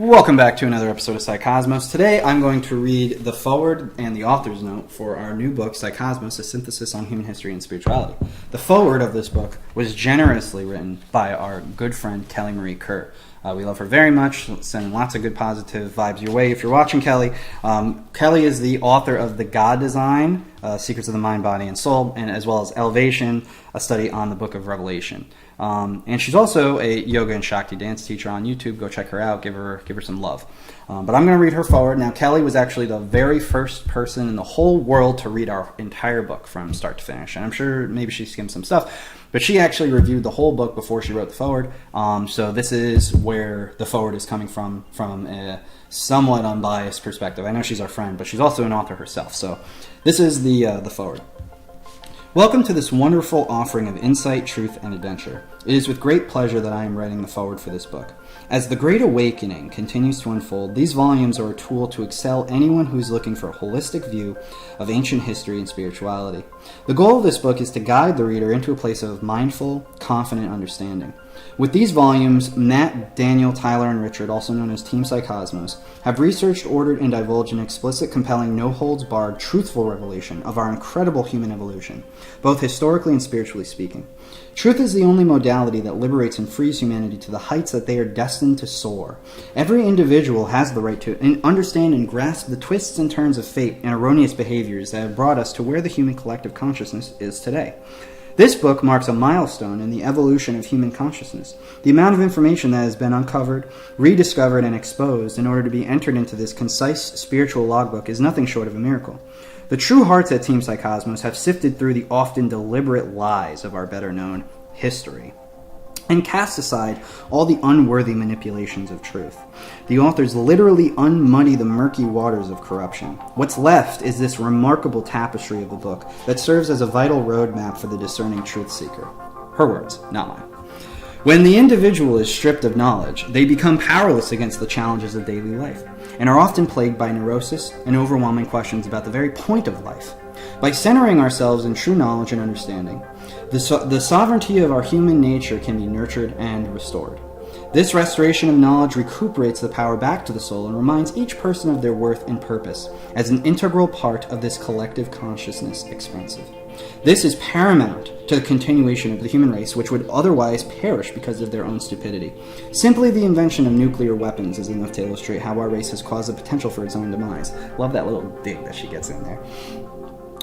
Welcome back to another episode of Psycosmos. Today I'm going to read the foreword and the author's note for our new book, Psycosmos, A Synthesis on Human History and Spirituality. The foreword of this book was generously written by our good friend Kelly Marie Kerr. We love her very much, sending lots of good positive vibes your way if you're watching Kelly. Kelly is the author of The God Design, Secrets of the Mind, Body, and Soul, and as well as Elevation, a study on the Book of Revelation. And she's also a yoga and Shakti dance teacher on YouTube. Go check her out. Give her some love. But I'm going to read her forward. Now, Kelly was actually the very first person in the whole world to read our entire book from start to finish. And I'm sure maybe she skimmed some stuff, but she actually reviewed the whole book before she wrote the forward. So this is where the forward is coming from a somewhat unbiased perspective. I know she's our friend, but she's also an author herself. So this is the forward. Welcome to this wonderful offering of insight, truth, and adventure. It is with great pleasure that I am writing the foreword for this book. As the Great Awakening continues to unfold, these volumes are a tool to excel anyone who is looking for a holistic view of ancient history and spirituality. The goal of this book is to guide the reader into a place of mindful, confident understanding. With these volumes, Matt, Daniel, Tyler, and Richard, also known as Team Psycosmos, have researched, ordered, and divulged an explicit, compelling, no-holds-barred, truthful revelation of our incredible human evolution, both historically and spiritually speaking. Truth is the only modality that liberates and frees humanity to the heights that they are destined to soar. Every individual has the right to understand and grasp the twists and turns of fate and erroneous behaviors that have brought us to where the human collective consciousness is today. This book marks a milestone in the evolution of human consciousness. The amount of information that has been uncovered, rediscovered, and exposed in order to be entered into this concise spiritual logbook is nothing short of a miracle. The true hearts at Team Psycosmos have sifted through the often deliberate lies of our better-known history and cast aside all the unworthy manipulations of truth. The authors literally unmuddy the murky waters of corruption. What's left is this remarkable tapestry of the book that serves as a vital roadmap for the discerning truth seeker. Her words, not mine. When the individual is stripped of knowledge, they become powerless against the challenges of daily life, and are often plagued by neurosis and overwhelming questions about the very point of life. By centering ourselves in true knowledge and understanding, the sovereignty of our human nature can be nurtured and restored. This restoration of knowledge recuperates the power back to the soul and reminds each person of their worth and purpose as an integral part of this collective consciousness expansive. This is paramount to the continuation of the human race, which would otherwise perish because of their own stupidity. Simply the invention of nuclear weapons is enough to illustrate how our race has caused the potential for its own demise. Love that little dig that she gets in there.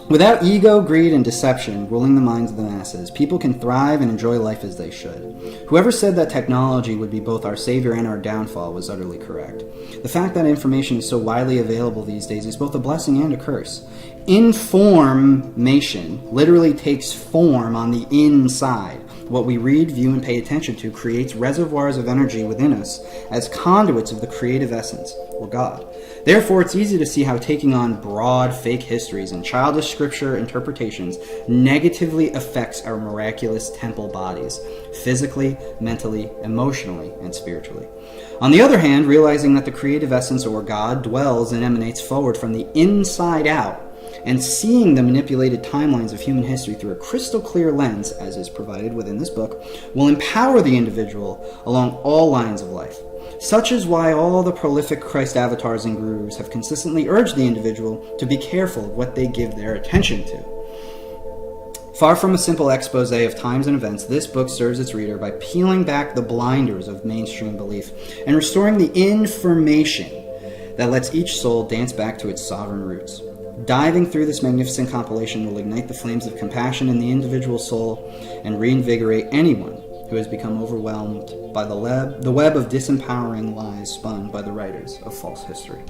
Without ego, greed, and deception ruling the minds of the masses, people can thrive and enjoy life as they should. Whoever said that technology would be both our savior and our downfall was utterly correct. The fact that information is so widely available these days is both a blessing and a curse. Information literally takes form on the inside. What we read, view, and pay attention to creates reservoirs of energy within us as conduits of the creative essence, or God. Therefore, it's easy to see how taking on broad, fake histories and childish scripture interpretations negatively affects our miraculous temple bodies, physically, mentally, emotionally, and spiritually. On the other hand, realizing that the creative essence, or God, dwells and emanates forward from the inside out, and seeing the manipulated timelines of human history through a crystal clear lens, as is provided within this book, will empower the individual along all lines of life. Such is why all the prolific Christ avatars and gurus have consistently urged the individual to be careful of what they give their attention to. Far from a simple expose of times and events, this book serves its reader by peeling back the blinders of mainstream belief and restoring the information that lets each soul dance back to its sovereign roots. Diving through this magnificent compilation will ignite the flames of compassion in the individual soul and reinvigorate anyone who has become overwhelmed by the web of disempowering lies spun by the writers of false history.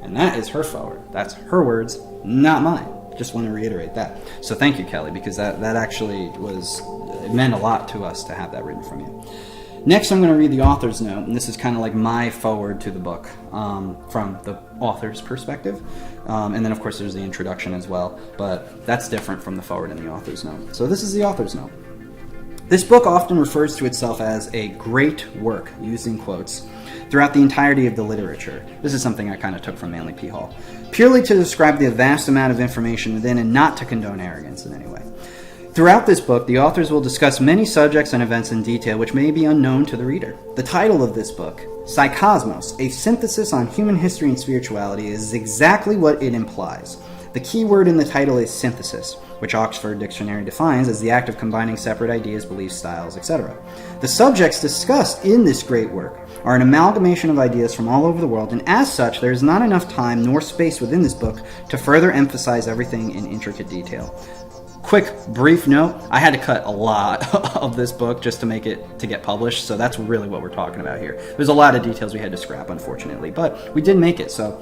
And that is her foreword. That's her words, not mine. Just want to reiterate that. So thank you, Kelly, because that actually it meant a lot to us to have that written from you. Next, I'm going to read the author's note, and this is kind of like my foreword to the book from the author's perspective. And then, of course, there's the introduction as well, but that's different from the foreword and the author's note. So this is the author's note. This book often refers to itself as a great work, using quotes, throughout the entirety of the literature. This is something I kind of took from Manly P. Hall, purely to describe the vast amount of information within and not to condone arrogance in any way. Throughout this book, the authors will discuss many subjects and events in detail which may be unknown to the reader. The title of this book, Psycosmos, a synthesis on human history and spirituality, is exactly what it implies. The key word in the title is synthesis, which Oxford Dictionary defines as the act of combining separate ideas, beliefs, styles, etc. The subjects discussed in this great work are an amalgamation of ideas from all over the world, and as such, there is not enough time nor space within this book to further emphasize everything in intricate detail. Quick, brief note, I had to cut a lot of this book just to make it to get published, so that's really what we're talking about here. There's a lot of details we had to scrap, unfortunately, but we did make it, so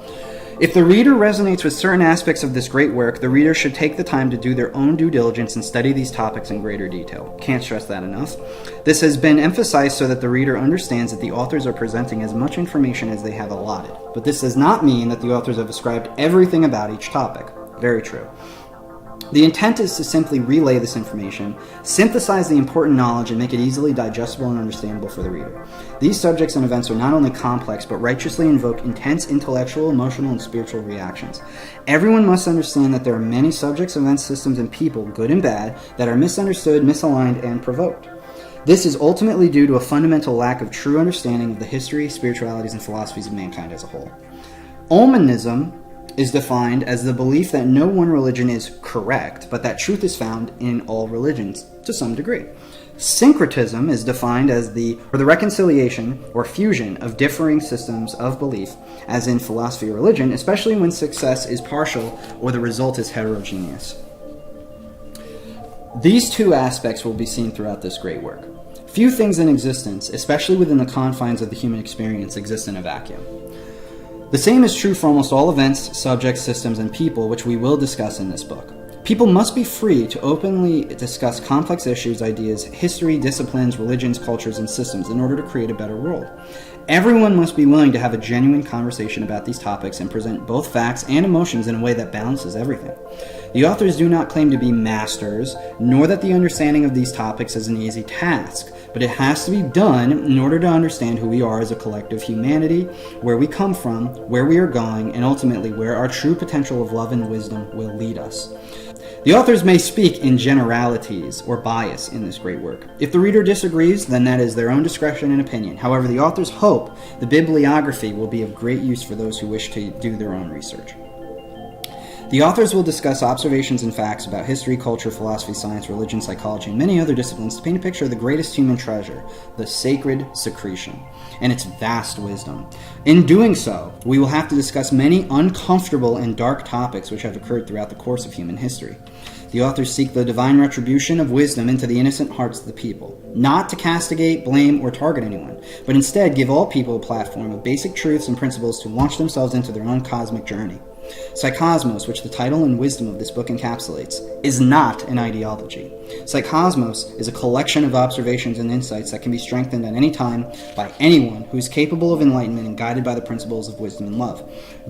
if the reader resonates with certain aspects of this great work, the reader should take the time to do their own due diligence and study these topics in greater detail. Can't stress that enough. This has been emphasized so that the reader understands that the authors are presenting as much information as they have allotted. But this does not mean that the authors have described everything about each topic. Very true. The intent is to simply relay this information, synthesize the important knowledge, and make it easily digestible and understandable for the reader. These subjects and events are not only complex, but righteously invoke intense intellectual, emotional, and spiritual reactions. Everyone must understand that there are many subjects, events, systems, and people, good and bad, that are misunderstood, misaligned, and provoked. This is ultimately due to a fundamental lack of true understanding of the history, spiritualities, and philosophies of mankind as a whole. Omanism is defined as the belief that no one religion is correct, but that truth is found in all religions to some degree. Syncretism is defined as the reconciliation or fusion of differing systems of belief, as in philosophy or religion, especially when success is partial or the result is heterogeneous. These two aspects will be seen throughout this great work. Few things in existence, especially within the confines of the human experience, exist in a vacuum. The same is true for almost all events, subjects, systems, and people, which we will discuss in this book. People must be free to openly discuss complex issues, ideas, history, disciplines, religions, cultures, and systems in order to create a better world. Everyone must be willing to have a genuine conversation about these topics and present both facts and emotions in a way that balances everything. The authors do not claim to be masters, nor that the understanding of these topics is an easy task, but it has to be done in order to understand who we are as a collective humanity, where we come from, where we are going, and ultimately where our true potential of love and wisdom will lead us. The authors may speak in generalities or bias in this great work. If the reader disagrees, then that is their own discretion and opinion. However, the authors hope the bibliography will be of great use for those who wish to do their own research. The authors will discuss observations and facts about history, culture, philosophy, science, religion, psychology, and many other disciplines to paint a picture of the greatest human treasure, the sacred secretion, and its vast wisdom. In doing so, we will have to discuss many uncomfortable and dark topics which have occurred throughout the course of human history. The authors seek the divine retribution of wisdom into the innocent hearts of the people, not to castigate, blame, or target anyone, but instead give all people a platform of basic truths and principles to launch themselves into their own cosmic journey. Psycosmos, which the title and wisdom of this book encapsulates, is not an ideology. Psycosmos is a collection of observations and insights that can be strengthened at any time by anyone who is capable of enlightenment and guided by the principles of wisdom and love.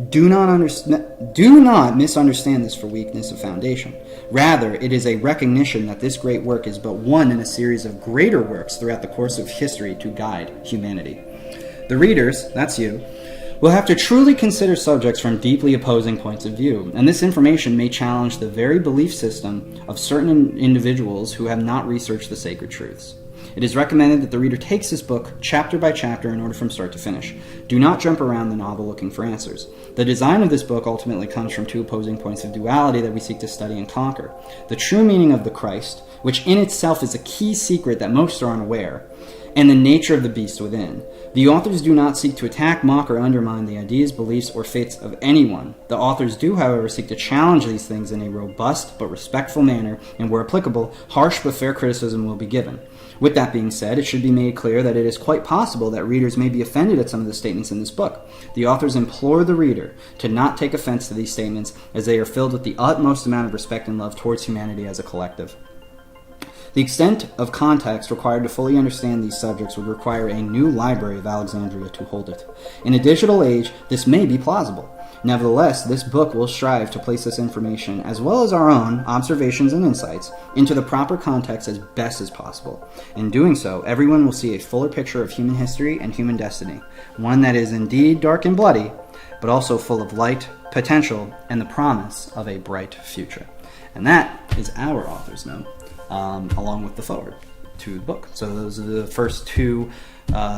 Do not misunderstand this for weakness of foundation. Rather, it is a recognition that this great work is but one in a series of greater works throughout the course of history to guide humanity. The readers, that's you, will have to truly consider subjects from deeply opposing points of view, and this information may challenge the very belief system of certain individuals who have not researched the sacred truths. It is recommended that the reader takes this book chapter by chapter in order from start to finish. Do not jump around the novel looking for answers. The design of this book ultimately comes from two opposing points of duality that we seek to study and conquer. The true meaning of the Christ, which in itself is a key secret that most are unaware, and the nature of the beast within. The authors do not seek to attack, mock, or undermine the ideas, beliefs, or faiths of anyone. The authors do, however, seek to challenge these things in a robust but respectful manner, and where applicable, harsh but fair criticism will be given. With that being said, it should be made clear that it is quite possible that readers may be offended at some of the statements in this book. The authors implore the reader to not take offense to these statements, as they are filled with the utmost amount of respect and love towards humanity as a collective. The extent of context required to fully understand these subjects would require a new library of Alexandria to hold it. In a digital age, this may be plausible. Nevertheless, this book will strive to place this information, as well as our own observations and insights, into the proper context as best as possible. In doing so, everyone will see a fuller picture of human history and human destiny, one that is indeed dark and bloody, but also full of light, potential, and the promise of a bright future. And that is our author's note along with the foreword to the book. So those are the first two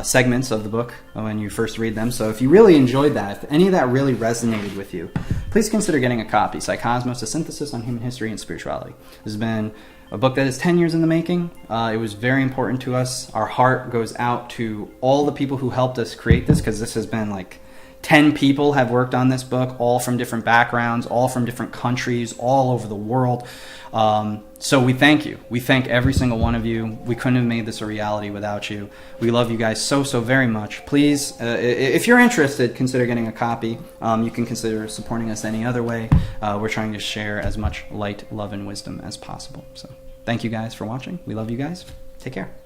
segments of the book when you first read them. So if you really enjoyed that, if any of that really resonated with you, please consider getting a copy. Psycosmos, a synthesis on human history and spirituality. This has been a book that is 10 years in the making. It was very important to us. Our heart goes out to all the people who helped us create this, because this has been like 10 people have worked on this book, all from different backgrounds, all from different countries, all over the world. So we thank you. We thank every single one of you. We couldn't have made this a reality without you. We love you guys so very much. Please, if you're interested, consider getting a copy. You can consider supporting us any other way. We're trying to share as much light, love, and wisdom as possible. So thank you guys for watching. We love you guys. Take care.